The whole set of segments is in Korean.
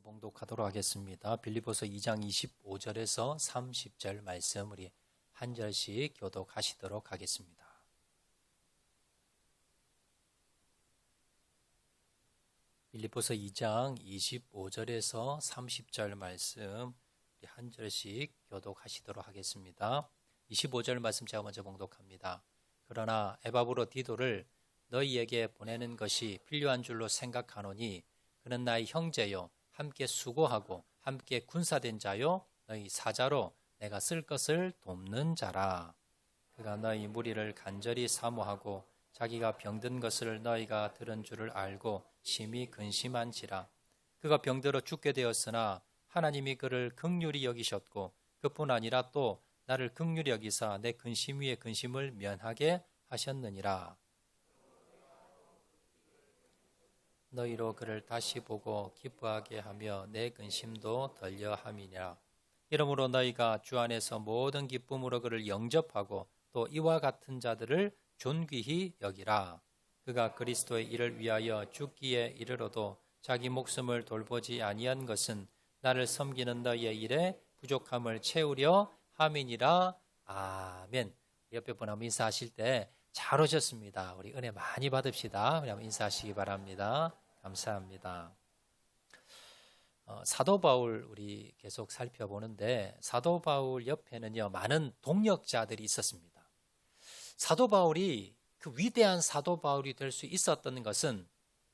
말씀 봉독하도록 하겠습니다. 빌립보서 2장 25절에서 30절 말씀 우리 한 절씩 교독하시도록 하겠습니다. 빌립보서 2장 25절에서 30절 말씀 우리 한 절씩 교독하시도록 하겠습니다. 25절 말씀 제가 먼저 봉독합니다. 그러나 에바브로디도를 너희에게 보내는 것이 필요한 줄로 생각하노니 그는 나의 형제요 함께 수고하고 함께 군사된 자요 너희 사자로 내가 쓸 것을 돕는 자라. 그가 너희 무리를 간절히 사모하고 자기가 병든 것을 너희가 들은 줄을 알고 심히 근심한지라. 그가 병들어 죽게 되었으나 하나님이 그를 긍휼히 여기셨고 그뿐 아니라 또 나를 긍휼히 여기사 내 근심 위에 근심을 면하게 하셨느니라. 너희로 그를 다시 보고 기뻐하게 하며 내 근심도 덜려함이니라. 이러므로 너희가 주 안에서 모든 기쁨으로 그를 영접하고 또 이와 같은 자들을 존귀히 여기라. 그가 그리스도의 일을 위하여 죽기에 이르러도 자기 목숨을 돌보지 아니한 것은 나를 섬기는 너희의 일에 부족함을 채우려 함이니라. 아멘. 옆에 분 한번 인사하실 때 잘 오셨습니다. 우리 은혜 많이 받읍시다. 한번 인사하시기 바랍니다. 감사합니다. 사도 바울 우리 계속 살펴보는데 사도 바울 옆에는요 많은 동역자들이 있었습니다. 사도 바울이 그 위대한 사도 바울이 될 수 있었던 것은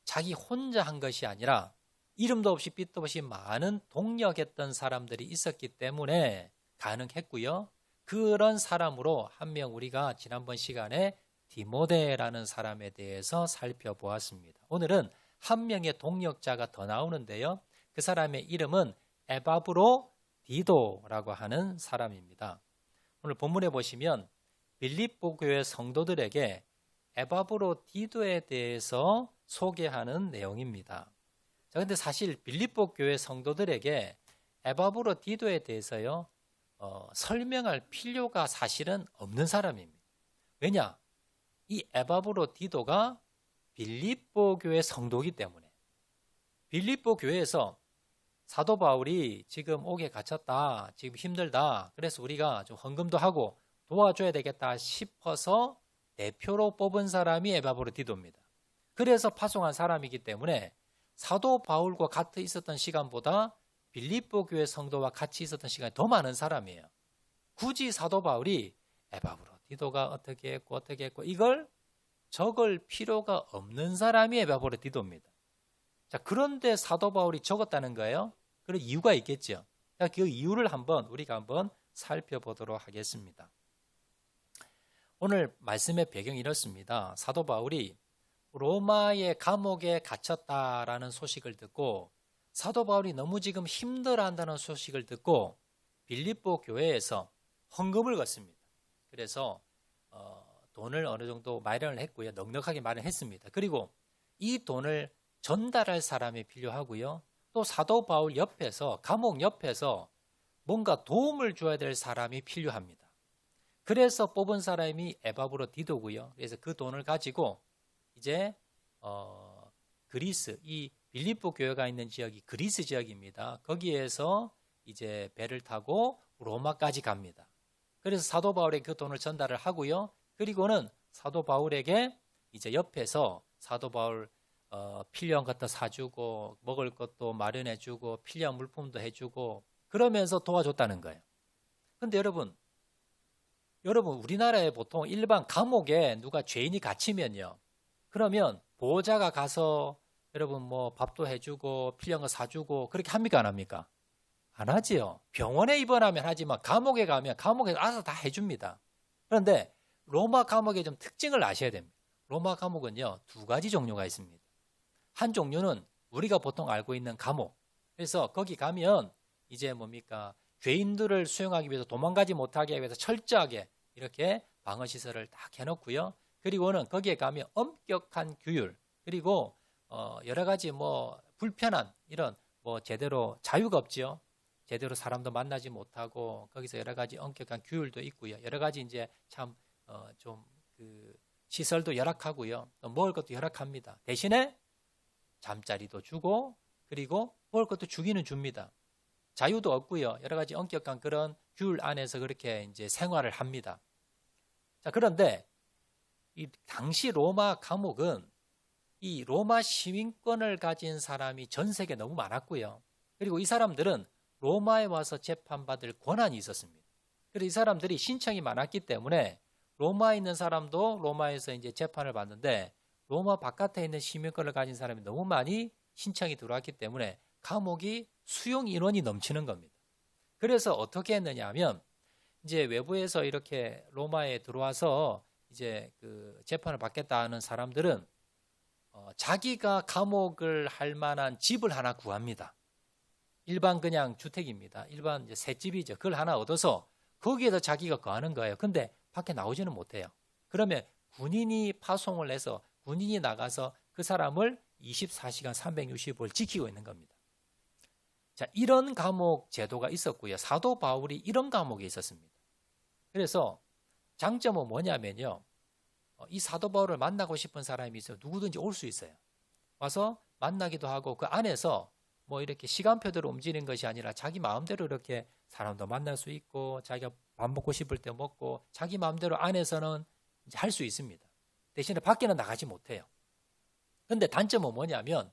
자기 혼자 한 것이 아니라 이름도 없이 빛도 없이 많은 동역했던 사람들이 있었기 때문에 가능했고요. 그런 사람으로 한 명 우리가 지난번 시간에 디모데라는 사람에 대해서 살펴보았습니다. 오늘은 한 명의 동역자가 더 나오는데요. 그 사람의 이름은 에바브로디도라고 하는 사람입니다. 오늘 본문에 보시면 빌립보 교회 성도들에게 에바브로디도에 대해서 소개하는 내용입니다. 자, 근데 사실 빌립보 교회 성도들에게 에바브로디도에 대해서요, 설명할 필요가 사실은 없는 사람입니다. 왜냐? 이 에바브로디도가 빌립보 교회 성도이기 때문에 빌립보 교회에서 사도 바울이 지금 옥에 갇혔다, 지금 힘들다, 그래서 우리가 좀 헌금도 하고 도와줘야 되겠다 싶어서 대표로 뽑은 사람이 에바브로디도입니다. 그래서 파송한 사람이기 때문에 사도 바울과 같이 있었던 시간보다 빌립보 교회 성도와 같이 있었던 시간이 더 많은 사람이에요. 굳이 사도 바울이 에바브로디도가 어떻게 했고 이걸 적을 필요가 없는 사람이 에바브로디도입니다. 자, 그런데 사도 바울이 적었다는 거예요. 그런 이유가 있겠죠. 자, 그 이유를 우리가 한번 살펴보도록 하겠습니다. 오늘 말씀의 배경이 이렇습니다. 사도 바울이 로마의 감옥에 갇혔다라는 소식을 듣고 사도 바울이 너무 지금 힘들어한다는 소식을 듣고 빌립보 교회에서 헌금을 걷습니다. 그래서 돈을 어느 정도 마련을 했고요. 넉넉하게 마련했습니다. 그리고 이 돈을 전달할 사람이 필요하고요. 또 사도 바울 옆에서 감옥 옆에서 뭔가 도움을 줘야 될 사람이 필요합니다. 그래서 뽑은 사람이 에바브로디도고요. 그래서 그 돈을 가지고 이제 그리스, 이 빌립보 교회가 있는 지역이 그리스 지역입니다. 거기에서 이제 배를 타고 로마까지 갑니다. 그래서 사도 바울에게 그 돈을 전달을 하고요. 그리고는 사도 바울에게 이제 옆에서 사도 바울 필요한 것도 사주고 먹을 것도 마련해주고 필요한 물품도 해주고 그러면서 도와줬다는 거예요. 근데 여러분 우리나라에 보통 일반 감옥에 누가 죄인이 갇히면요. 그러면 보호자가 가서 여러분 뭐 밥도 해주고 필요한 거 사주고 그렇게 합니까 안 합니까? 안 하지요. 병원에 입원하면 하지만 감옥에 가면 감옥에서 알아서 다 해줍니다. 그런데 로마 감옥의 좀 특징을 아셔야 됩니다. 로마 감옥은요 2가지 종류가 있습니다. 한 종류는 우리가 보통 알고 있는 감옥. 그래서 거기 가면 이제 죄인들을 수용하기 위해서 도망가지 못하게 위해서 철저하게 이렇게 방어시설을 딱 해놓고요. 그리고는 거기에 가면 엄격한 규율 그리고 여러 가지 불편한 이런 제대로 자유가 없지요. 제대로 사람도 만나지 못하고 거기서 여러 가지 엄격한 규율도 있고요. 여러 가지 이제 참 시설도 열악하고요. 또 먹을 것도 열악합니다. 대신에 잠자리도 주고 그리고 먹을 것도 주기는 줍니다. 자유도 없고요. 여러 가지 엄격한 그런 규율 안에서 그렇게 이제 생활을 합니다. 자, 그런데 이 당시 로마 감옥은 이 로마 시민권을 가진 사람이 전 세계에 너무 많았고요. 그리고 이 사람들은 로마에 와서 재판받을 권한이 있었습니다. 그래서 이 사람들이 신청이 많았기 때문에 로마에 있는 사람도 로마에서 이제 재판을 받는데 로마 바깥에 있는 시민권을 가진 사람이 너무 많이 신청이 들어왔기 때문에 감옥이 수용 인원이 넘치는 겁니다. 그래서 어떻게 했느냐 하면 이제 외부에서 이렇게 로마에 들어와서 이제 그 재판을 받겠다 하는 사람들은 자기가 감옥을 할 만한 집을 하나 구합니다. 일반 그냥 주택입니다. 일반 이제 셋집이죠. 그걸 하나 얻어서 거기에서 자기가 거하는 거예요. 근데 밖에 나오지는 못해요. 그러면 군인이 파송을 해서 군인이 나가서 그 사람을 24시간 365일 지키고 있는 겁니다. 자, 이런 감옥 제도가 있었고요. 사도 바울이 이런 감옥에 있었습니다. 그래서 장점은 뭐냐면요. 이 사도 바울을 만나고 싶은 사람이 있어요. 누구든지 올 수 있어요. 와서 만나기도 하고 그 안에서 뭐 이렇게 시간표대로 움직이는 것이 아니라 자기 마음대로 이렇게 사람도 만날 수 있고 자기가 밥 먹고 싶을 때 먹고 자기 마음대로 안에서는 이제 할 수 있습니다. 대신에 밖에는 나가지 못해요. 근데 단점은 뭐냐면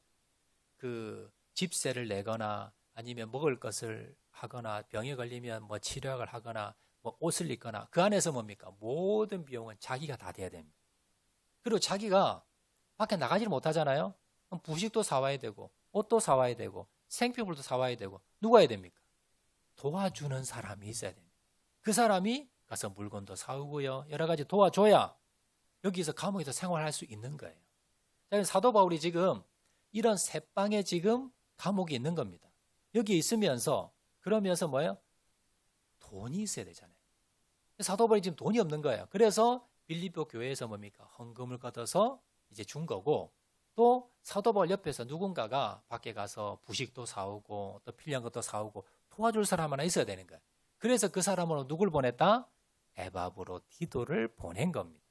그 집세를 내거나 아니면 먹을 것을 하거나 병에 걸리면 뭐 치료약을 하거나 뭐 옷을 입거나 그 안에서 뭡니까? 모든 비용은 자기가 다 돼야 됩니다. 그리고 자기가 밖에 나가지를 못하잖아요. 그럼 부식도 사와야 되고 옷도 사와야 되고 생필품도 사와야 되고 누가 해야 됩니까? 도와주는 사람이 있어야 됩니다. 그 사람이 가서 물건도 사오고요. 여러 가지 도와줘야 여기서 감옥에서 생활할 수 있는 거예요. 사도 바울이 지금 이런 새방에 지금 감옥에 있는 겁니다. 여기 있으면서 그러면서 뭐예요? 돈이 있어야 되잖아요. 사도 바울이 지금 돈이 없는 거예요. 그래서 빌립보 교회에서 뭡니까? 헌금을 걷어서 이제 준 거고 또 사도 바울 옆에서 누군가가 밖에 가서 부식도 사오고 또 필요한 것도 사오고 도와줄 사람 하나 있어야 되는 거예요. 그래서 그 사람으로 누굴 보냈다? 에바브로디도를 보낸 겁니다.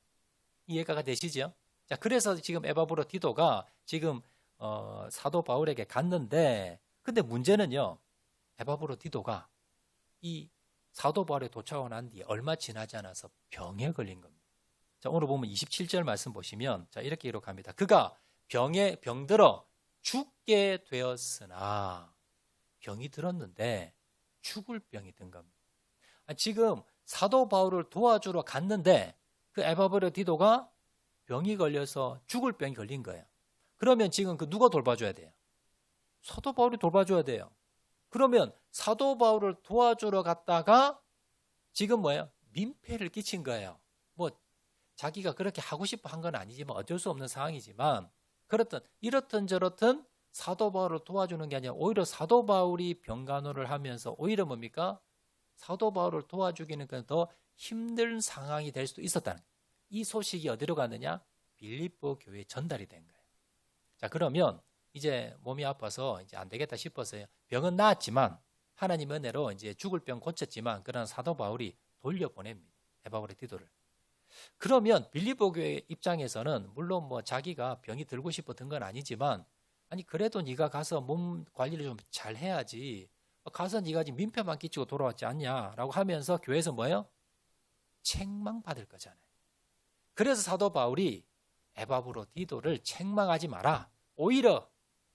이해가 되시죠? 자, 그래서 지금 에바브로디도가 지금 사도 바울에게 갔는데 근데 문제는요. 에바브로디도가 이 사도 바울에 도착하고 난 뒤에 얼마 지나지 않아서 병에 걸린 겁니다. 자, 오늘 보면 27절 말씀 보시면 자, 이렇게 기록합니다. 그가 병들어 죽게 되었으나 병이 들었는데 죽을 병이 든 겁니다. 지금 사도 바울을 도와주러 갔는데 그 에바브로디도가 병이 걸려서 죽을 병이 걸린 거예요. 그러면 지금 그 누가 돌봐줘야 돼요? 사도 바울이 돌봐줘야 돼요. 그러면 사도 바울을 도와주러 갔다가 지금 뭐예요? 민폐를 끼친 거예요. 뭐 자기가 그렇게 하고 싶어 한 건 아니지만 어쩔 수 없는 상황이지만 이렇든 저렇든 사도 바울을 도와주는 게 아니라 오히려 사도 바울이 병간호를 하면서 오히려 뭡니까? 사도 바울을 도와주기는 더 힘든 상황이 될 수도 있었다는 거예요. 이 소식이 어디로 갔느냐? 빌립보 교회에 전달이 된 거예요. 자, 그러면 이제 몸이 아파서 이제 안 되겠다 싶어서요. 병은 나았지만 하나님 은혜로 이제 죽을 병 고쳤지만 그러나 사도 바울이 돌려보냅니다. 에바브로디도를. 그러면 빌립보 교회 입장에서는 물론 뭐 자기가 병이 들고 싶어 든 건 아니지만 아니 그래도 네가 가서 몸 관리를 좀 잘 해야지. 가서 네가 지금 민폐만 끼치고 돌아왔지 않냐라고 하면서 교회에서 뭐예요? 책망받을 거잖아요. 그래서 사도 바울이 에바브로디도를 책망하지 마라. 오히려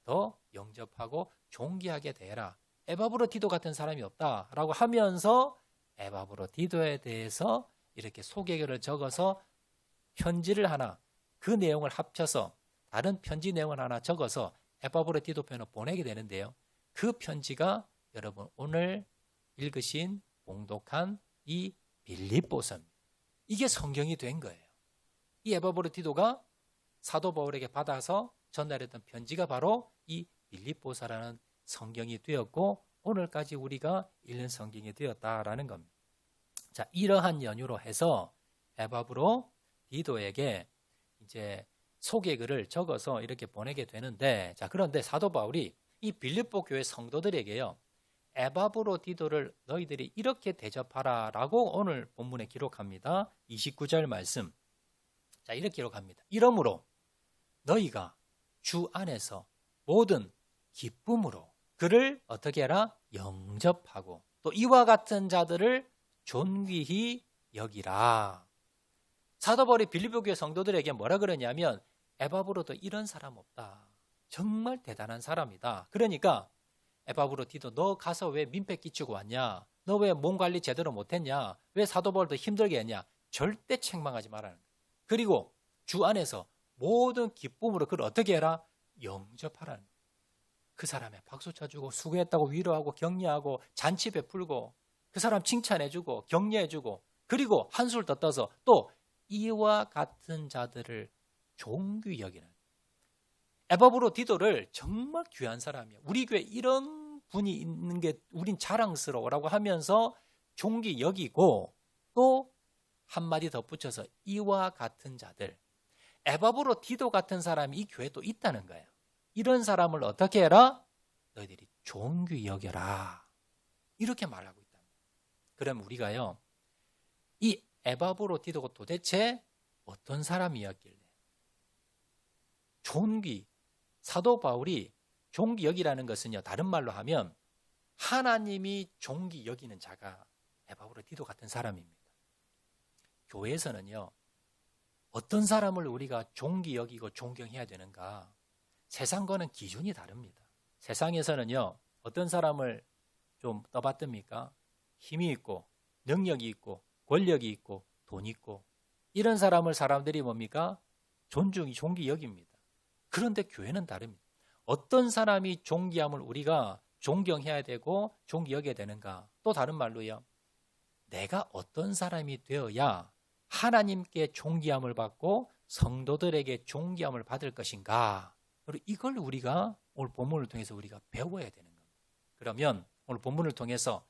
더 영접하고 존귀하게 대해라. 에바브로디도 같은 사람이 없다라고 하면서 에바브로디도에 대해서 이렇게 소개글을 적어서 편지를 하나 그 내용을 합쳐서 다른 편지 내용을 하나 적어서 에바브로디도 편을 보내게 되는데요. 그 편지가 여러분 오늘 읽으신 봉독한 이 빌립보서입니다. 이게 성경이 된 거예요. 이 에바브로디도가 사도 바울에게 받아서 전달했던 편지가 바로 이 빌립보서라는 성경이 되었고 오늘까지 우리가 읽는 성경이 되었다라는 겁니다. 자, 이러한 연유로 해서 에바브로디도에게 이제 소개글을 적어서 이렇게 보내게 되는데 자, 그런데 사도 바울이 이 빌립보 교회 성도들에게요. 에바브로디도를 너희들이 이렇게 대접하라라고 오늘 본문에 기록합니다. 29절 말씀. 자, 이렇게 기록합니다. 이러므로 너희가 주 안에서 모든 기쁨으로 그를 어떻게 해라? 영접하고 또 이와 같은 자들을 존귀히 여기라. 사도 바울이 빌립보 교회 성도들에게 뭐라 그러냐면 에바브로도 이런 사람 없다. 정말 대단한 사람이다. 그러니까 에바브로디도 너 가서 왜 민폐 끼치고 왔냐? 너 왜 몸 관리 제대로 못했냐? 왜 사도 바울도 힘들게 했냐? 절대 책망하지 말라는 거예요. 그리고 주 안에서 모든 기쁨으로 그를 어떻게 해라? 영접하라는 거예요. 그 사람에 박수 쳐주고 수고했다고 위로하고 격려하고 잔치 베풀고 그 사람 칭찬해주고 격려해주고 그리고 한술 더 떠서 또 이와 같은 자들을 존귀히 여기는 에바브로디도를 정말 귀한 사람이에요. 우리 교회 이런 분이 있는 게 우린 자랑스러워라고 하면서 존귀히 여기고 또 한마디 덧붙여서 이와 같은 자들 에바브로디도 같은 사람이 이 교회에 또 있다는 거예요. 이런 사람을 어떻게 해라? 너희들이 존귀히 여겨라. 이렇게 말하고 있다. 그럼 우리가요. 이 에바브로디도가 도대체 어떤 사람이었길래 존귀, 사도 바울이 존귀 여기라는 것은요. 다른 말로 하면 하나님이 존귀 여기는 자가 에바브로디도 같은 사람입니다. 교회에서는요. 어떤 사람을 우리가 존귀 여기고 존경해야 되는가? 세상과는 기준이 다릅니다. 세상에서는요. 어떤 사람을 좀 떠받듭니까? 힘이 있고 능력이 있고 권력이 있고 돈 있고 이런 사람을 사람들이 뭡니까? 존귀 여깁니다. 그런데 교회는 다릅니다. 어떤 사람이 존귀함을 우리가 존경해야 되고 존귀 여겨야 되는가? 또 다른 말로요. 내가 어떤 사람이 되어야 하나님께 존귀함을 받고 성도들에게 존귀함을 받을 것인가? 그리고 이걸 우리가 오늘 본문을 통해서 우리가 배워야 되는 겁니다. 그러면 오늘 본문을 통해서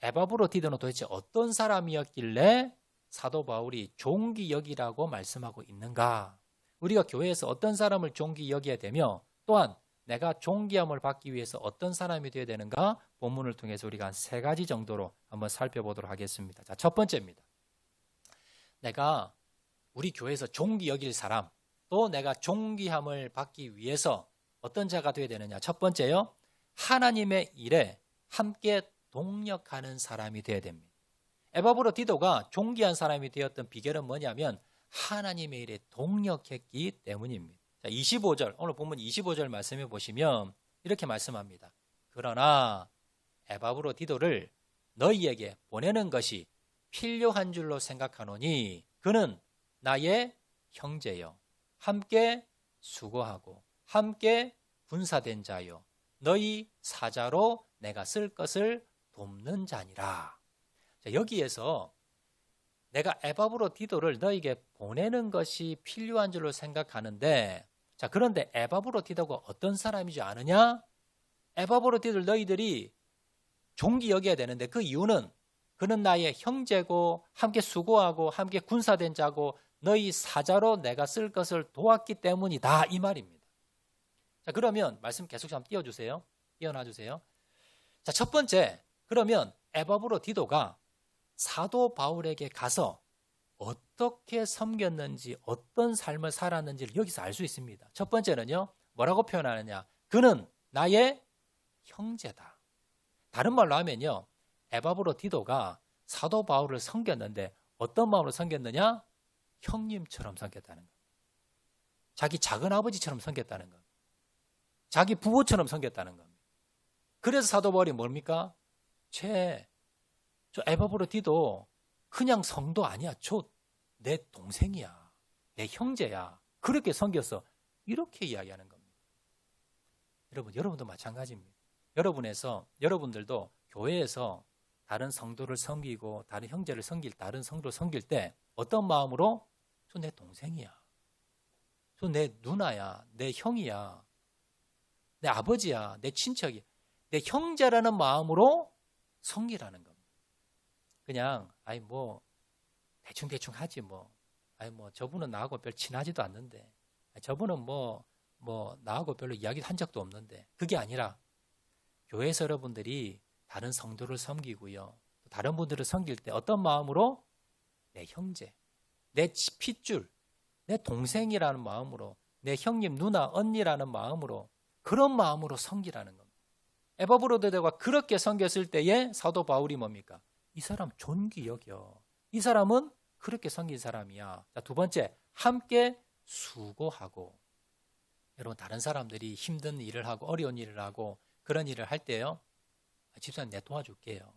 에바브로디도는 도대체 어떤 사람이었길래 사도 바울이 존귀 여기라고 말씀하고 있는가? 우리가 교회에서 어떤 사람을 존귀 여겨야 되며 또한 내가 존귀함을 받기 위해서 어떤 사람이 되어야 되는가? 본문을 통해서 우리가 한 3가지 정도로 한번 살펴보도록 하겠습니다. 자, 첫 번째입니다. 내가 우리 교회에서 존귀 여길 사람 또 내가 존귀함을 받기 위해서 어떤 자가 되어야 되느냐? 첫 번째요. 하나님의 일에 함께 동력하는 사람이 되어야 됩니다. 에바브로디도가 존귀한 사람이 되었던 비결은 뭐냐면 하나님의 일에 동력했기 때문입니다. 자, 25절 오늘 본문 25절 말씀해 보시면 이렇게 말씀합니다. 그러나 에바브로디도를 너희에게 보내는 것이 필요한 줄로 생각하노니 그는 나의 형제요 함께 수고하고 함께 군사된 자요 너희 사자로 내가 쓸 것을 돕는 자니라. 자, 여기에서 내가 에바브로디도를 너에게 보내는 것이 필요한 줄로 생각하는데 자 그런데 에바브로디도가 어떤 자인지 아느냐? 에바브로디도를 너희들이 존귀 여겨야 되는데 그 이유는 그는 나의 형제고 함께 수고하고 함께 군사된 자고 너희 사자로 내가 쓸 것을 도왔기 때문이다 이 말입니다. 자 그러면 말씀 계속 좀 띄워주세요. 띄워놔주세요. 자, 첫 번째 그러면 에바브로디도가 사도 바울에게 가서 어떻게 섬겼는지 어떤 삶을 살았는지를 여기서 알 수 있습니다. 첫 번째는요. 뭐라고 표현하느냐. 그는 나의 형제다. 다른 말로 하면요. 에바브로디도가 사도 바울을 섬겼는데 어떤 마음으로 섬겼느냐? 형님처럼 섬겼다는 것. 자기 작은아버지처럼 섬겼다는 것. 자기 부모처럼 섬겼다는 겁니다. 그래서 사도 바울이 뭡니까? 저 에바브로디도 그냥 성도 아니야. 저 내 동생이야. 내 형제야. 그렇게 섬겼어. 이렇게 이야기하는 겁니다. 여러분도 마찬가지입니다. 여러분들도 교회에서 다른 성도를 섬기고 다른 형제를 섬길 다른 성도를 섬길 때 어떤 마음으로 저 내 동생이야. 저 내 누나야. 내 형이야. 내 아버지야. 내 친척이야. 내 형제라는 마음으로 섬기라는 겁니다. 그냥 대충 하지 저분은 나하고 별 친하지도 않는데 저분은 나하고 별로 이야기도 한 적도 없는데 그게 아니라 교회에서 여러분들이 다른 성도를 섬기고요. 다른 분들을 섬길 때 어떤 마음으로? 내 형제, 내 핏줄, 내 동생이라는 마음으로 내 형님, 누나, 언니라는 마음으로 그 그런 마음으로 섬기라는 겁니다. 에바브로드가 그렇게 섬겼을 때에 사도 바울이 뭡니까? 이 사람 존귀 여겨. 이 사람은 그렇게 섬긴 사람이야. 자, 두 번째, 함께 수고하고. 여러분, 다른 사람들이 힘든 일을 하고 어려운 일을 하고 그런 일을 할 때요, 집사님 내 도와줄게요.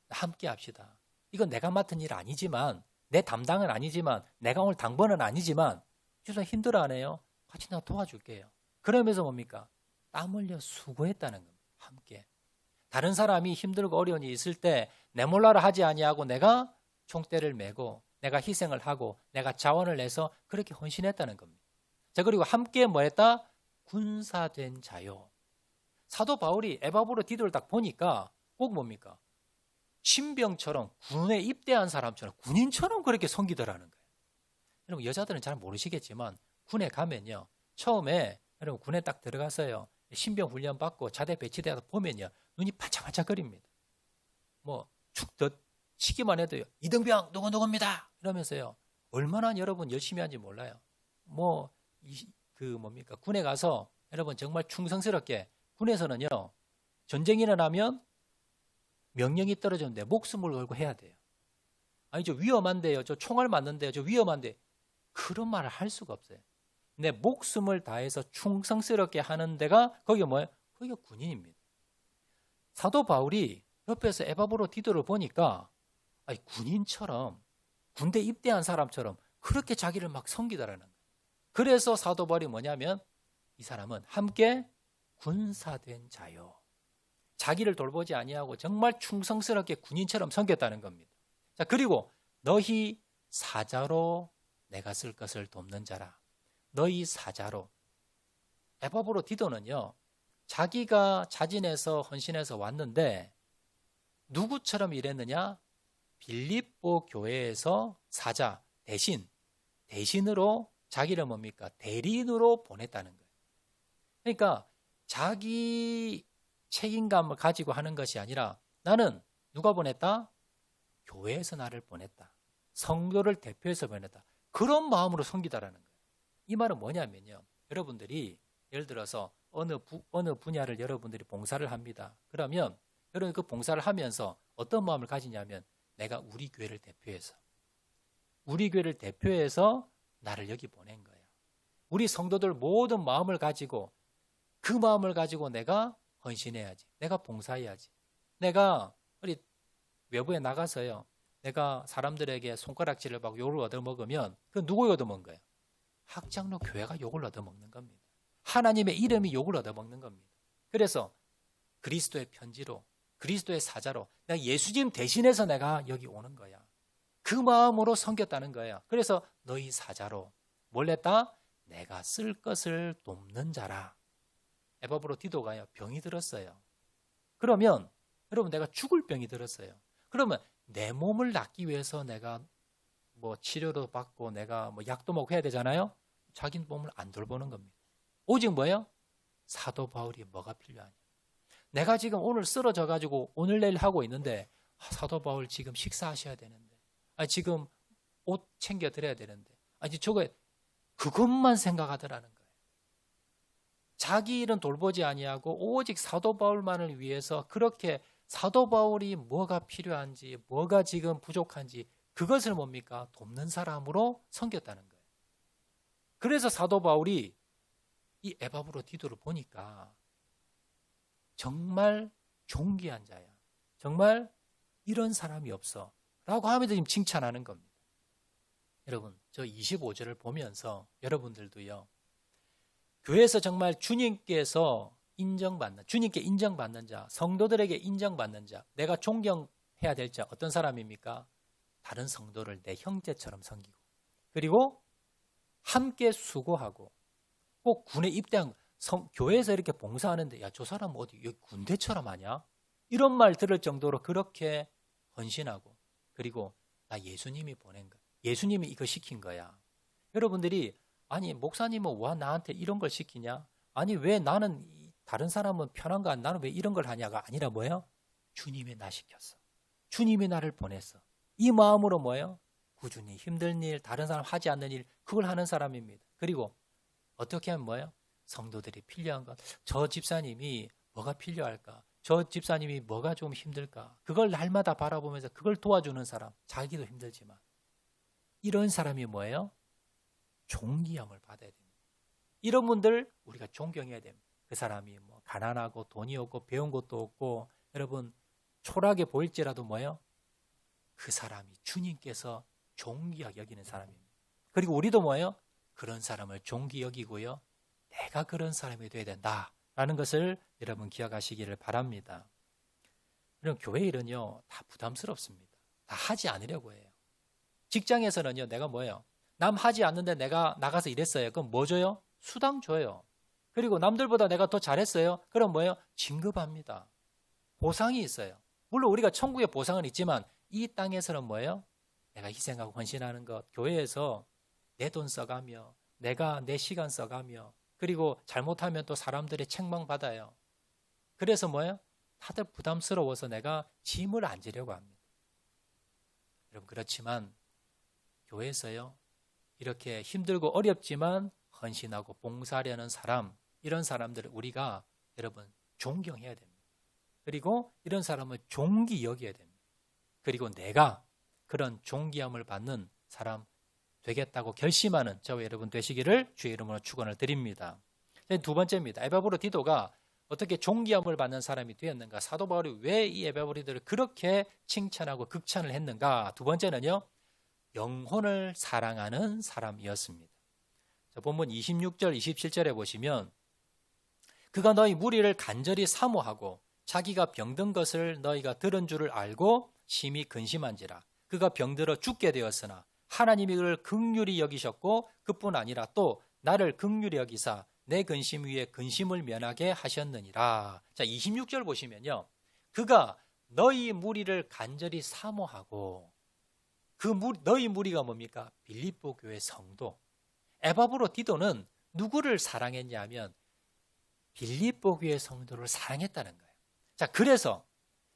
함께 합시다. 이건 내가 맡은 일 아니지만, 내 담당은 아니지만, 내가 오늘 당번은 아니지만, 집사님 힘들어하네요. 같이 내가 도와줄게요. 그러면서 뭡니까? 땀 흘려 수고했다는 겁니다. 함께. 다른 사람이 힘들고 어려운 일이 있을 때 내 몰라라 하지 아니하고 내가 총대를 메고 내가 희생을 하고 내가 자원을 내서 그렇게 헌신했다는 겁니다. 자, 그리고 함께 뭐 했다? 군사된 자요. 사도 바울이 에바브로 디도를 딱 보니까 꼭 뭡니까? 신병처럼 군에 입대한 사람처럼 군인처럼 그렇게 섬기더라는 거예요. 여러분, 여자들은 잘 모르시겠지만 군에 가면요, 처음에 여러분 군에 딱 들어가서요, 신병 훈련 받고 자대 배치돼서 보면요, 눈이 반짝반짝거립니다. 뭐 축 치기만 해도요, 이등병 누구누구입니다 이러면서요, 얼마나 여러분 열심히 하는지 몰라요. 뭐 뭡니까? 군에 가서 여러분 정말 충성스럽게, 군에서는요, 전쟁이 일어나면 명령이 떨어졌는데 목숨을 걸고 해야 돼요. 아니, 저 위험한데요, 저 총알 맞는데요, 저 위험한데, 그런 말을 할 수가 없어요. 내 목숨을 다해서 충성스럽게 하는 데가 거기가 뭐예요? 거기가 군인입니다. 사도 바울이 옆에서 에바브로 디도를 보니까 아니, 군인처럼, 군대 입대한 사람처럼 그렇게 자기를 막 섬기더라는 거예요. 그래서 사도 바울이 뭐냐면, 이 사람은 함께 군사된 자요. 자기를 돌보지 아니하고 정말 충성스럽게 군인처럼 섬겼다는 겁니다. 자, 그리고 너희 사자로 내가 쓸 것을 돕는 자라. 너희 사자로. 에바브로 디도는요, 자기가 자진해서 헌신해서 왔는데 누구처럼 일했느냐? 빌립보 교회에서 사자, 대신으로 자기를 뭡니까? 대리인으로 보냈다는 거예요. 그러니까 자기 책임감을 가지고 하는 것이 아니라, 나는 누가 보냈다? 교회에서 나를 보냈다. 성도를 대표해서 보냈다. 그런 마음으로 섬기다라는 거예요. 이 말은 뭐냐면요, 여러분들이 예를 들어서 어느 분야를 여러분들이 봉사를 합니다. 그러면 여러분 그 봉사를 하면서 어떤 마음을 가지냐면, 내가 우리 교회를 대표해서 나를 여기 보낸 거예요. 우리 성도들 모든 마음을 가지고, 그 마음을 가지고 내가 헌신해야지. 내가 봉사해야지. 내가 우리 외부에 나가서요, 내가 사람들에게 손가락질을 받고 욕을 얻어먹으면 그건 누구 얻어먹는 거예요? 학장로 교회가 욕을 얻어먹는 겁니다. 하나님의 이름이 욕을 얻어먹는 겁니다. 그래서 그리스도의 편지로, 그리스도의 사자로, 내가 예수님 대신해서 내가 여기 오는 거야. 그 마음으로 섬겼다는 거야. 그래서 너희 사자로 뭘 했다? 내가 쓸 것을 돕는 자라. 에바브로 디도가요, 병이 들었어요. 그러면 여러분, 내가 죽을 병이 들었어요. 그러면 내 몸을 낫기 위해서 내가 뭐 치료도 받고 내가 뭐 약도 먹고 해야 되잖아요. 자기 몸을 안 돌보는 겁니다. 오직 뭐예요? 사도 바울이 뭐가 필요하냐? 내가 지금 오늘 쓰러져 가지고 오늘 내일 하고 있는데, 사도 바울 지금 식사하셔야 되는데, 지금 옷 챙겨 드려야 되는데, 저거 그것만 생각하더라는 거예요. 자기 일은 돌보지 아니하고 오직 사도 바울만을 위해서, 그렇게 사도 바울이 뭐가 필요한지, 뭐가 지금 부족한지 그것을 뭡니까? 돕는 사람으로 섬겼다는 거예요. 그래서 사도 바울이 이 에바브로 디도를 보니까 정말 존귀한 자야. 정말 이런 사람이 없어. 라고 하면서 지금 칭찬하는 겁니다. 여러분, 저 25절을 보면서 여러분들도요, 교회에서 정말 주님께 인정받는 자, 성도들에게 인정받는 자, 내가 존경해야 될 자, 어떤 사람입니까? 다른 성도를 내 형제처럼 섬기고, 그리고 함께 수고하고, 꼭 군에 입대한 교회에서 이렇게 봉사하는데, 야, 저 사람 어디 여기 군대처럼 하냐? 이런 말 들을 정도로 그렇게 헌신하고, 그리고 나 예수님이 보낸 거야. 예수님이 이거 시킨 거야. 여러분들이, 아니 목사님은 왜 나한테 이런 걸 시키냐? 아니 왜 나는, 다른 사람은 편한 거, 나는 왜 이런 걸 하냐가 아니라 뭐예요? 주님이 나 시켰어. 주님이 나를 보냈어. 이 마음으로 뭐예요? 꾸준히 힘든 일, 다른 사람 하지 않는 일, 그걸 하는 사람입니다. 그리고 어떻게 하면 뭐예요? 성도들이 필요한 것, 저 집사님이 뭐가 필요할까? 저 집사님이 뭐가 좀 힘들까? 그걸 날마다 바라보면서 그걸 도와주는 사람, 자기도 힘들지만 이런 사람이 뭐예요? 존귀함을 받아야 됩니다. 이런 분들 우리가 존경해야 됩니다. 그 사람이 뭐 가난하고 돈이 없고 배운 것도 없고 여러분 초라하게 보일지라도 뭐예요? 그 사람이 주님께서 존귀하게 여기는 사람입니다. 그리고 우리도 뭐예요? 그런 사람을 존귀 여기고요. 내가 그런 사람이 돼야 된다라는 것을 여러분 기억하시기를 바랍니다. 그럼 교회 일은요 다 부담스럽습니다. 다 하지 않으려고 해요. 직장에서는요 내가 뭐예요? 남 하지 않는데 내가 나가서 일했어요. 그럼 뭐 줘요? 수당 줘요. 그리고 남들보다 내가 더 잘했어요. 그럼 뭐예요? 진급합니다. 보상이 있어요. 물론 우리가 천국의 보상은 있지만 이 땅에서는 뭐예요? 내가 희생하고 헌신하는 것, 교회에서 내 돈 써가며 내가 내 시간 써가며 그리고 잘못하면 또 사람들의 책망받아요. 그래서 뭐예요? 다들 부담스러워서 내가 짐을 안 지려고 합니다. 여러분 그렇지만 교회에서요 이렇게 힘들고 어렵지만 헌신하고 봉사하려는 사람, 이런 사람들을 우리가 여러분 존경해야 됩니다. 그리고 이런 사람을 존귀 여겨야 됩니다. 그리고 내가 그런 존귀함을 받는 사람 되겠다고 결심하는 저와 여러분 되시기를 주의 이름으로 축원을 드립니다. 두 번째입니다. 에바브로디도가 어떻게 존귀함을 받는 사람이 되었는가? 사도 바울이 왜 이 에바브로디도를 그렇게 칭찬하고 극찬을 했는가? 두 번째는요. 영혼을 사랑하는 사람이었습니다. 본문 26절, 27절에 보시면 그가 너희 무리를 간절히 사모하고 자기가 병든 것을 너희가 들은 줄을 알고 심히 근심한지라. 그가 병들어 죽게 되었으나 하나님이 그를 긍휼히 여기셨고 그뿐 아니라 또 나를 긍휼히 여기사 내 근심 위에 근심을 면하게 하셨느니라. 자, 26절 보시면요. 그가 너희 무리를 간절히 사모하고 너희 무리가 뭡니까? 빌립보 교회 성도. 에바브로디도는 누구를 사랑했냐면 빌립보 교회 성도를 사랑했다는 거예요. 자, 그래서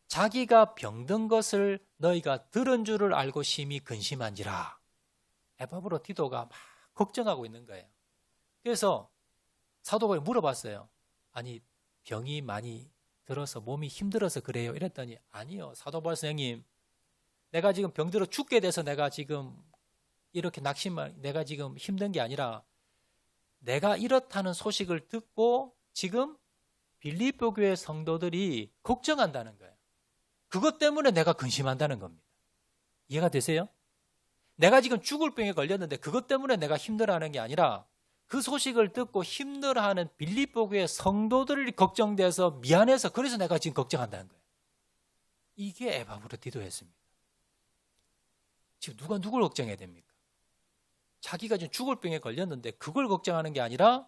자기가 병든 것을 너희가 들은 줄을 알고 심히 근심한지라. 에바브로디도가 막 걱정하고 있는 거예요. 그래서 사도 바울이 물어봤어요. 아니 병이 많이 들어서 몸이 힘들어서 그래요? 이랬더니 아니요. 사도 바울 선생님, 내가 지금 병들어 죽게 돼서 내가 지금 이렇게 내가 지금 힘든 게 아니라 내가 이렇다는 소식을 듣고 지금 빌립보 교회 성도들이 걱정한다는 거예요. 그것 때문에 내가 근심한다는 겁니다. 이해가 되세요? 내가 지금 죽을 병에 걸렸는데 그것 때문에 내가 힘들어하는 게 아니라 그 소식을 듣고 힘들어하는 빌립보 교회 성도들이 걱정돼서 미안해서 그래서 내가 지금 걱정한다는 거예요. 이게 에바브로디도였습니다. 지금 누가 누굴 걱정해야 됩니까? 자기가 지금 죽을 병에 걸렸는데 그걸 걱정하는 게 아니라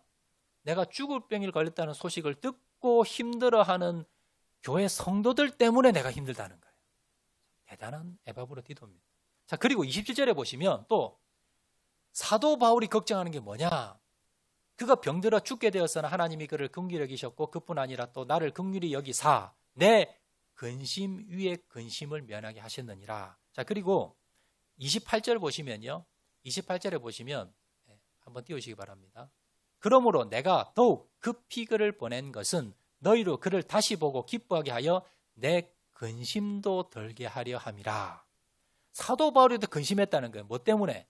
내가 죽을 병에 걸렸다는 소식을 듣고 힘들어하는 교회 성도들 때문에 내가 힘들다는 거예요. 대단한 에바브로디도입니다. 자, 그리고 27절에 보시면 또 사도 바울이 걱정하는 게 뭐냐? 그가 병들어 죽게 되었으나 하나님이 그를 긍휼히 여기셨고 그뿐 아니라 또 나를 긍휼히 여기사 내 근심 위에 근심을 면하게 하셨느니라. 자, 그리고 28절 보시면요. 28절에 보시면 한번 띄우시기 바랍니다. 그러므로 내가 더욱 급히 그를 보낸 것은 너희로 그를 다시 보고 기뻐하게 하여 내 근심도 덜게 하려 함이라. 사도 바울이도 근심했다는 거예요. 뭐 때문에?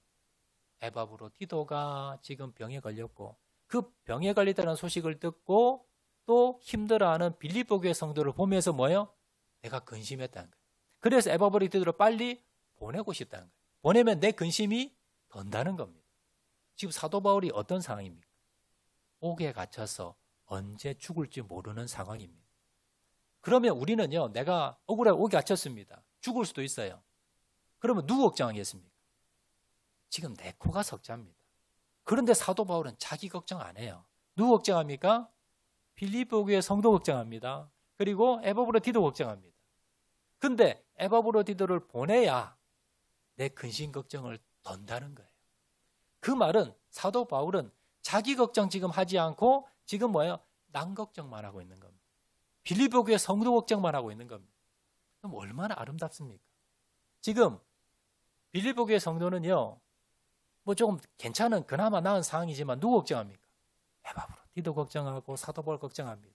에바브로디도가 지금 병에 걸렸고 그 병에 걸렸다는 소식을 듣고 또 힘들어하는 빌립보 교회 성도를 보면서 뭐예요? 내가 근심했다는 거예요. 그래서 에바브로디도를 빨리 보내고 싶다는 거예요. 보내면 내 근심이 던다는 겁니다. 지금 사도 바울이 어떤 상황입니까? 옥에 갇혀서 언제 죽을지 모르는 상황입니다. 그러면 우리는요, 내가 억울하게 옥에 갇혔습니다. 죽을 수도 있어요. 그러면 누구 걱정하겠습니까? 지금 내 코가 석자입니다. 그런데 사도 바울은 자기 걱정 안 해요. 누구 걱정합니까? 빌립보 교회 성도 걱정합니다. 그리고 에바브로디도 걱정합니다. 근데 에바브로디도를 보내야 내 근심 걱정을 던다는 거예요. 그 말은 사도 바울은 자기 걱정 지금 하지 않고 지금 뭐예요? 남 걱정만 하고 있는 겁니다. 빌립보 교회 성도 걱정만 하고 있는 겁니다. 그럼 얼마나 아름답습니까? 지금 빌립보 교회 성도는요, 뭐 조금 괜찮은 그나마 나은 상황이지만 누구 걱정합니까? 에바브로디도. 디도 걱정하고 사도 바울 걱정합니다.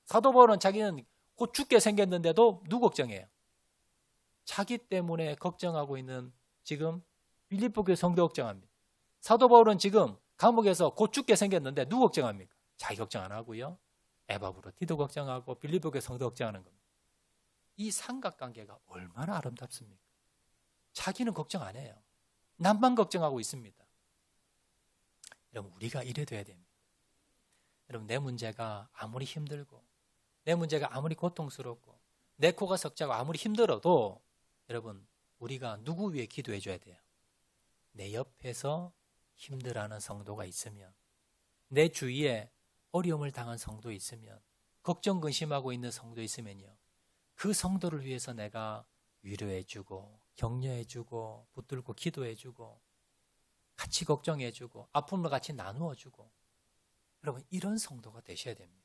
사도 바울은 자기는 곧 죽게 생겼는데도 누구 걱정해요? 자기 때문에 걱정하고 있는 지금 빌립보 교회 성도 걱정합니다. 사도 바울은 지금 감옥에서 곧 죽게 생겼는데 누구 걱정합니까? 자기 걱정 안 하고요. 에바브로 디도 걱정하고 빌립보 교회 성도 걱정하는 겁니다. 이 삼각관계가 얼마나 아름답습니까? 자기는 걱정 안 해요. 남만 걱정하고 있습니다. 여러분, 우리가 이래 돼야 됩니다. 여러분, 내 문제가 아무리 힘들고 내 문제가 아무리 고통스럽고 내 코가 석자고 아무리 힘들어도 여러분, 우리가 누구 위해 기도해 줘야 돼요? 내 옆에서 힘들어하는 성도가 있으면, 내 주위에 어려움을 당한 성도 있으면, 걱정 근심하고 있는 성도 있으면요, 그 성도를 위해서 내가 위로해 주고 격려해 주고 붙들고 기도해 주고 같이 걱정해 주고 아픔을 같이 나누어 주고, 여러분, 이런 성도가 되셔야 됩니다.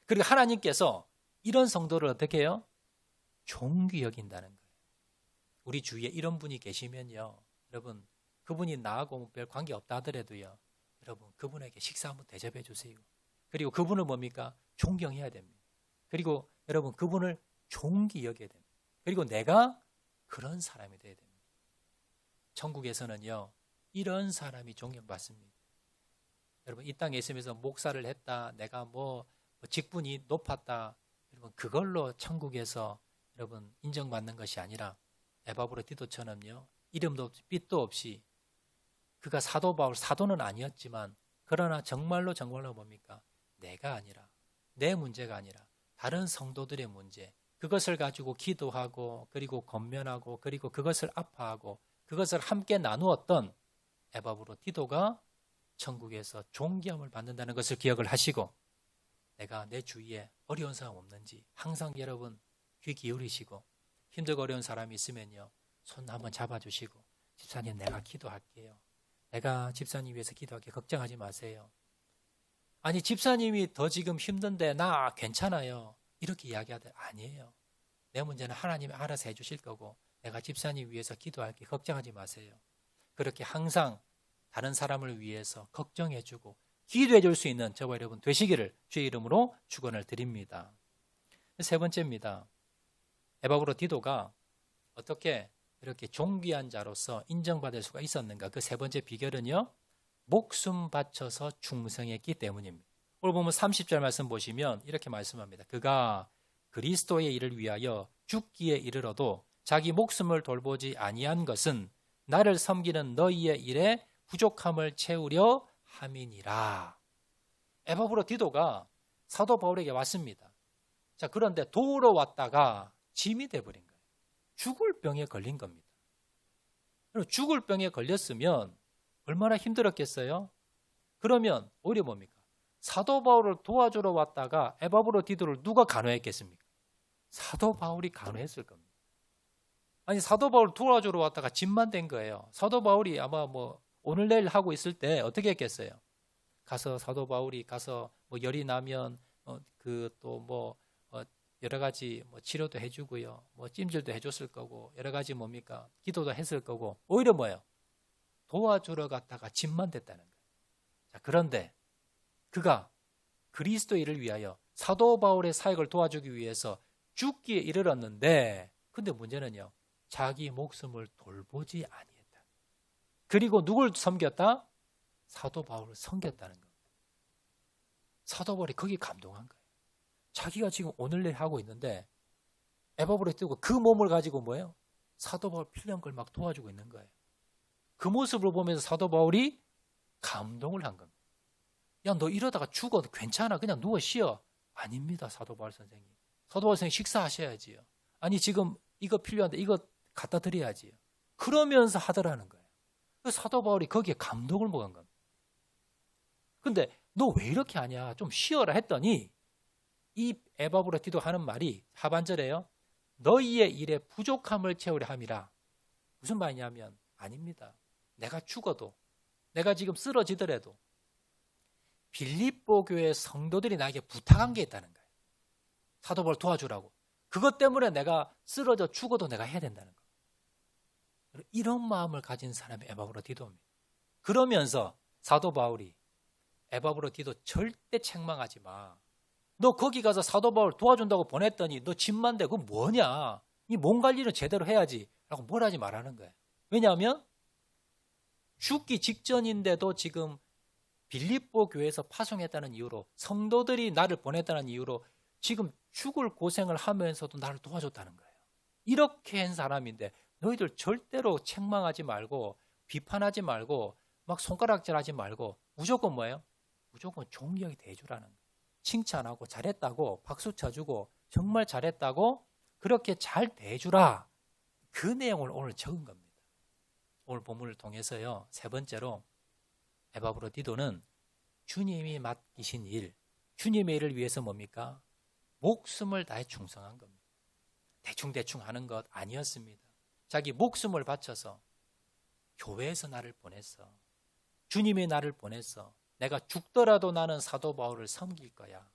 그리고 하나님께서 이런 성도를 어떻게 해요? 존귀 여긴다는 거예요. 우리 주위에 이런 분이 계시면요, 여러분, 그분이 나하고 별 관계 없다 하더라도요, 여러분, 그분에게 식사 한번 대접해 주세요. 그리고 그분을 뭡니까? 존경해야 됩니다. 그리고 여러분, 그분을 존귀 여겨야 됩니다. 그리고 내가 그런 사람이 돼야 됩니다. 천국에서는요, 이런 사람이 존경받습니다. 여러분, 이 땅에 있으면서 목사를 했다, 내가 뭐 직분이 높았다, 여러분, 그걸로 천국에서 여러분 인정받는 것이 아니라 에바브로 디도처럼요, 이름도 없이 빛도 없이, 그가 사도 바울, 사도는 아니었지만 그러나 정말로 뭡니까? 내가 아니라, 내 문제가 아니라 다른 성도들의 문제, 그것을 가지고 기도하고 그리고 권면하고 그리고 그것을 아파하고 그것을 함께 나누었던 에바브로 디도가 천국에서 존귀함을 받는다는 것을 기억을 하시고, 내가 내 주위에 어려운 사람 없는지 항상 여러분 귀 기울이시고, 힘들고 어려운 사람이 있으면요, 손 한번 잡아주시고, 집사님 내가 기도할게요. 내가 집사님 위해서 기도할게. 걱정하지 마세요. 아니, 집사님이 더 지금 힘든데 나 괜찮아요, 이렇게 이야기하들 아니에요. 내 문제는 하나님이 알아서 해주실 거고 내가 집사님 위해서 기도할게. 걱정하지 마세요. 그렇게 항상 다른 사람을 위해서 걱정해주고 기도해 줄 수 있는 저와 여러분 되시기를 주의 이름으로 축원을 드립니다. 세 번째입니다. 에바브로 디도가 어떻게 이렇게 존귀한 자로서 인정받을 수가 있었는가? 그 세 번째 비결은요, 목숨 바쳐서 충성했기 때문입니다. 오늘 보면 30절 말씀 보시면 이렇게 말씀합니다. 그가 그리스도의 일을 위하여 죽기에 이르러도 자기 목숨을 돌보지 아니한 것은 나를 섬기는 너희의 일에 부족함을 채우려 함이니라. 에바브로 디도가 사도 바울에게 왔습니다. 자, 그런데 도우러 왔다가 짐이 돼버린 거예요. 죽을 병에 걸린 겁니다. 죽을 병에 걸렸으면 얼마나 힘들었겠어요? 그러면 오히려 뭡니까? 사도 바울을 도와주러 왔다가 에바브로 디도를 누가 간호했겠습니까? 사도 바울이 간호했을 겁니다. 아니, 사도 바울 도와주러 왔다가 짐만 된 거예요. 사도 바울이 아마 뭐 오늘 내일 하고 있을 때 어떻게 했겠어요? 가서 사도 바울이 가서 뭐 열이 나면 그 또 뭐 여러 가지 뭐 치료도 해주고요, 뭐 찜질도 해줬을 거고 여러 가지 뭡니까? 기도도 했을 거고, 오히려 뭐예요? 도와주러 갔다가 짐만 됐다는 거예요. 자, 그런데 그가 그리스도의 일을 위하여 사도 바울의 사역을 도와주기 위해서 죽기에 이르렀는데, 근데 문제는요, 자기 목숨을 돌보지 아니했다. 그리고 누굴 섬겼다? 사도 바울을 섬겼다는 겁니다. 사도 바울이 거기 감동한 거예요. 자기가 지금 오늘 내일 하고 있는데 에바브로에 뜨고 그 몸을 가지고 뭐예요? 사도 바울 필요한 걸 막 도와주고 있는 거예요. 그 모습을 보면서 사도 바울이 감동을 한 겁니다. 야, 너 이러다가 죽어도 괜찮아, 그냥 누워 쉬어. 아닙니다, 사도 바울 선생님. 사도 바울 선생님 식사하셔야지요. 아니, 지금 이거 필요한데 이거 갖다 드려야지요. 그러면서 하더라는 거예요. 그래서 사도 바울이 거기에 감동을 먹은 겁니다. 근데 너 왜 이렇게 하냐, 좀 쉬어라 했더니 이 에바브로 디도 하는 말이 하반절에요, 너희의 일에 부족함을 채우려 함이라. 무슨 말이냐면, 아닙니다. 내가 죽어도, 내가 지금 쓰러지더라도 빌립보 교회 성도들이 나에게 부탁한 게 있다는 거예요. 사도 바울 도와주라고. 그것 때문에 내가 쓰러져 죽어도 내가 해야 된다는 거예요. 이런 마음을 가진 사람이 에바브로 디도입니다. 그러면서 사도 바울이 에바브로디도 절대 책망하지 마. 너 거기 가서 사도 바울 도와준다고 보냈더니 너 집만 대. 그건 뭐냐? 이 몸 관리는 제대로 해야지. 라고 뭘 하지 말라는 거예요. 왜냐하면 죽기 직전인데도 지금 빌립보 교회에서 파송했다는 이유로, 성도들이 나를 보냈다는 이유로 지금 죽을 고생을 하면서도 나를 도와줬다는 거예요. 이렇게 한 사람인데 너희들 절대로 책망하지 말고 비판하지 말고 막 손가락질하지 말고 무조건 뭐예요? 무조건 존경이 대주라는 거예요. 칭찬하고 잘했다고 박수 쳐주고 정말 잘했다고 그렇게 잘 대주라. 그 내용을 오늘 적은 겁니다. 오늘 본문을 통해서요. 세 번째로 에바브로디도는 주님이 맡기신 일, 주님의 일을 위해서 뭡니까? 목숨을 다해 충성한 겁니다. 대충 하는 것 아니었습니다. 자기 목숨을 바쳐서 교회에서 나를 보냈어. 주님이 나를 보냈어. 내가 죽더라도 나는 사도 바울을 섬길 거야.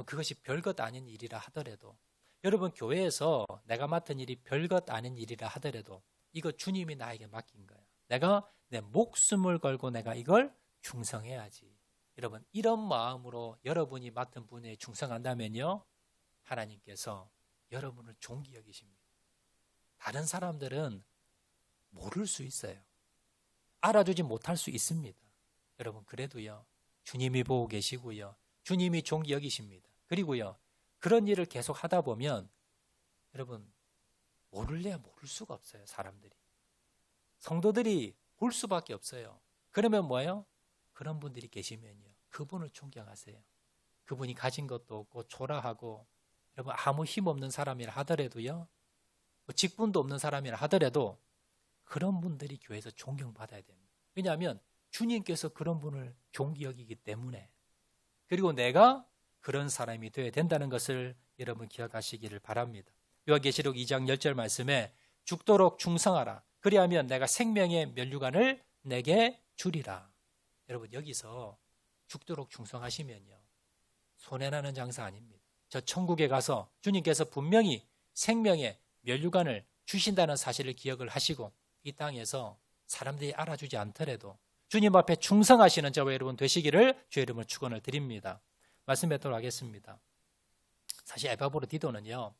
그것이 별것 아닌 일이라 하더라도, 여러분 교회에서 내가 맡은 일이 별것 아닌 일이라 하더라도 이거 주님이 나에게 맡긴 거야. 내가 내 목숨을 걸고 내가 이걸 충성해야지. 여러분 이런 마음으로 여러분이 맡은 분에 충성한다면요, 하나님께서 여러분을 존귀 여기십니다. 다른 사람들은 모를 수 있어요. 알아주지 못할 수 있습니다. 여러분 그래도요, 주님이 보고 계시고요, 주님이 존귀 여기십니다. 그리고요, 그런 일을 계속 하다 보면 여러분 모를래야 모를 수가 없어요. 사람들이, 성도들이 볼 수밖에 없어요. 그러면 뭐예요? 그런 분들이 계시면요, 그분을 존경하세요. 그분이 가진 것도 없고 초라하고 여러분 아무 힘없는 사람이라 하더라도요, 직분도 없는 사람이라 하더라도 그런 분들이 교회에서 존경받아야 됩니다. 왜냐하면 주님께서 그런 분을 존귀 여기기 때문에. 그리고 내가 그런 사람이 되어야 된다는 것을 여러분 기억하시기를 바랍니다. 요한계시록 2장 10절 말씀에 죽도록 충성하라. 그리하면 내가 생명의 면류관을 내게 주리라. 여러분 여기서 죽도록 충성하시면요, 손해나는 장사 아닙니다. 저 천국에 가서 주님께서 분명히 생명의 면류관을 주신다는 사실을 기억을 하시고 이 땅에서 사람들이 알아주지 않더라도 주님 앞에 충성하시는 저와 여러분 되시기를 주의 이름으로 축원을 드립니다. 말씀 뵙도록 하겠습니다. 사실 에바브로디도는요,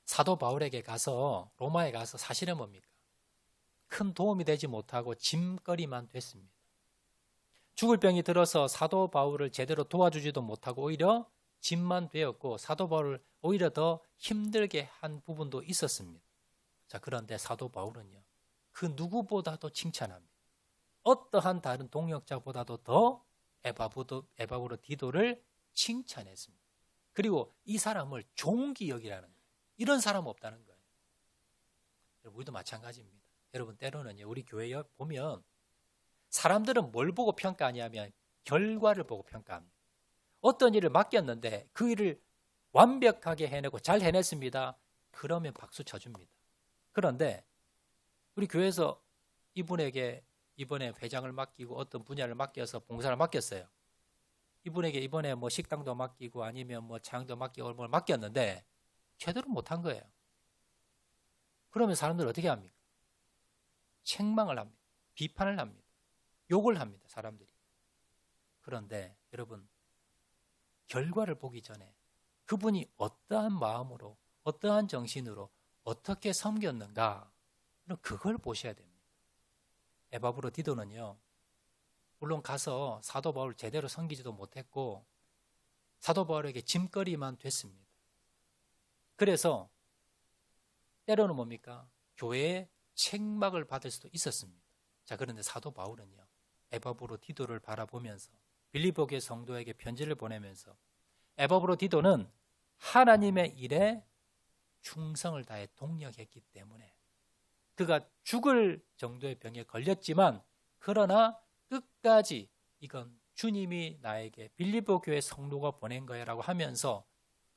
사도 바울에게 가서 로마에 가서 사실은 뭡니까? 큰 도움이 되지 못하고 짐거리만 됐습니다. 죽을 병이 들어서 사도 바울을 제대로 도와주지도 못하고 오히려 짐만 되었고 사도 바울을 오히려 더 힘들게 한 부분도 있었습니다. 자, 그런데 사도 바울은요, 그 누구보다도 칭찬합니다. 어떠한 다른 동역자보다도 더 에바브로디도를 칭찬했습니다. 그리고 이 사람을 존귀 여기라는 거예요. 이런 사람 없다는 거예요. 여러분, 우리도 마찬가지입니다. 여러분 때로는요, 우리 교회에 보면 사람들은 뭘 보고 평가하냐면 결과를 보고 평가합니다. 어떤 일을 맡겼는데 그 일을 완벽하게 해내고 잘 해냈습니다. 그러면 박수 쳐줍니다. 그런데 우리 교회에서 이분에게 이번에 회장을 맡기고 어떤 분야를 맡겨서 봉사를 맡겼어요. 이분에게 이번에 뭐 식당도 맡기고 아니면 뭐 장도 맡기고 뭘 맡겼는데 제대로 못한 거예요. 그러면 사람들은 어떻게 합니까? 책망을 합니다. 비판을 합니다. 욕을 합니다. 사람들이. 그런데 여러분, 결과를 보기 전에 그분이 어떠한 마음으로 어떠한 정신으로 어떻게 섬겼는가, 그걸 보셔야 됩니다. 에바브로디도는요, 물론 가서 사도 바울을 제대로 섬기지도 못했고 사도 바울에게 짐거리만 됐습니다. 그래서 때로는 뭡니까? 교회에 책망을 받을 수도 있었습니다. 자, 그런데 사도 바울은요, 에바브로디도를 바라보면서 빌립보 교회 성도에게 편지를 보내면서 에바브로디도는 하나님의 일에 충성을 다해 동력했기 때문에 그가 죽을 정도의 병에 걸렸지만 그러나 끝까지 이건 주님이 나에게 빌립보 교회 성도가 보낸 거야 라고 하면서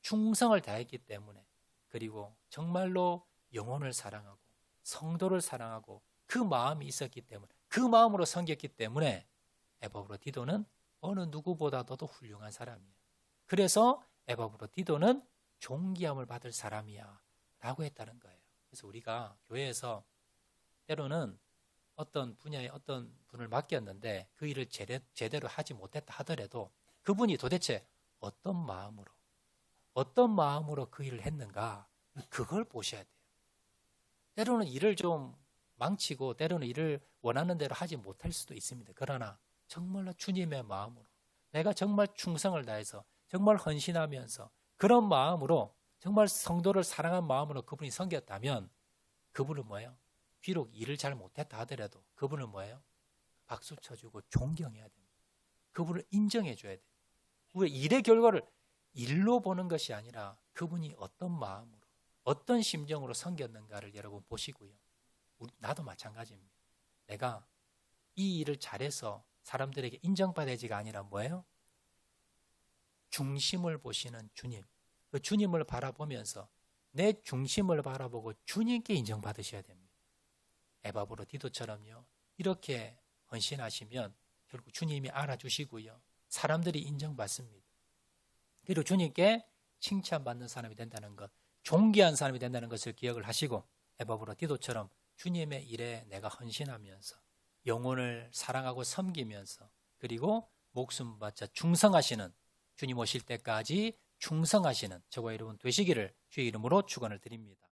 충성을 다했기 때문에, 그리고 정말로 영혼을 사랑하고 성도를 사랑하고 그 마음이 있었기 때문에, 그 마음으로 섬겼기 때문에 에바브로디도는 어느 누구보다도 훌륭한 사람이에요. 그래서 에바브로디도는 존귀함을 받을 사람이야 라고 했다는 거예요. 그래서 우리가 교회에서 때로는 어떤 분야에 어떤 분을 맡겼는데 그 일을 제대로 하지 못했다 하더라도 그분이 도대체 어떤 마음으로 그 일을 했는가, 그걸 보셔야 돼요. 때로는 일을 좀 망치고 때로는 일을 원하는 대로 하지 못할 수도 있습니다. 그러나 정말로 주님의 마음으로, 내가 정말 충성을 다해서 정말 헌신하면서 그런 마음으로 정말 성도를 사랑한 마음으로 그분이 섬겼다면 그분은 뭐예요? 비록 일을 잘 못했다 하더라도 그분은 뭐예요? 박수 쳐주고 존경해야 됩니다. 그분을 인정해 줘야 돼요. 우리 일의 결과를 일로 보는 것이 아니라 그분이 어떤 마음으로, 어떤 심정으로 섬겼는가를 여러분 보시고요. 나도 마찬가지입니다. 내가 이 일을 잘해서 사람들에게 인정받아야지가 아니라 뭐예요? 중심을 보시는 주님, 그 주님을 바라보면서 내 중심을 바라보고 주님께 인정받으셔야 됩니다. 에바브로 디도처럼요. 이렇게 헌신하시면 결국 주님이 알아주시고요. 사람들이 인정받습니다. 그리고 주님께 칭찬받는 사람이 된다는 것, 존귀한 사람이 된다는 것을 기억을 하시고 에바브로 디도처럼 주님의 일에 내가 헌신하면서 영혼을 사랑하고 섬기면서 그리고 목숨 바쳐 충성하시는, 주님 오실 때까지 충성하시는 저와 여러분 되시기를 주의 이름으로 축원을 드립니다.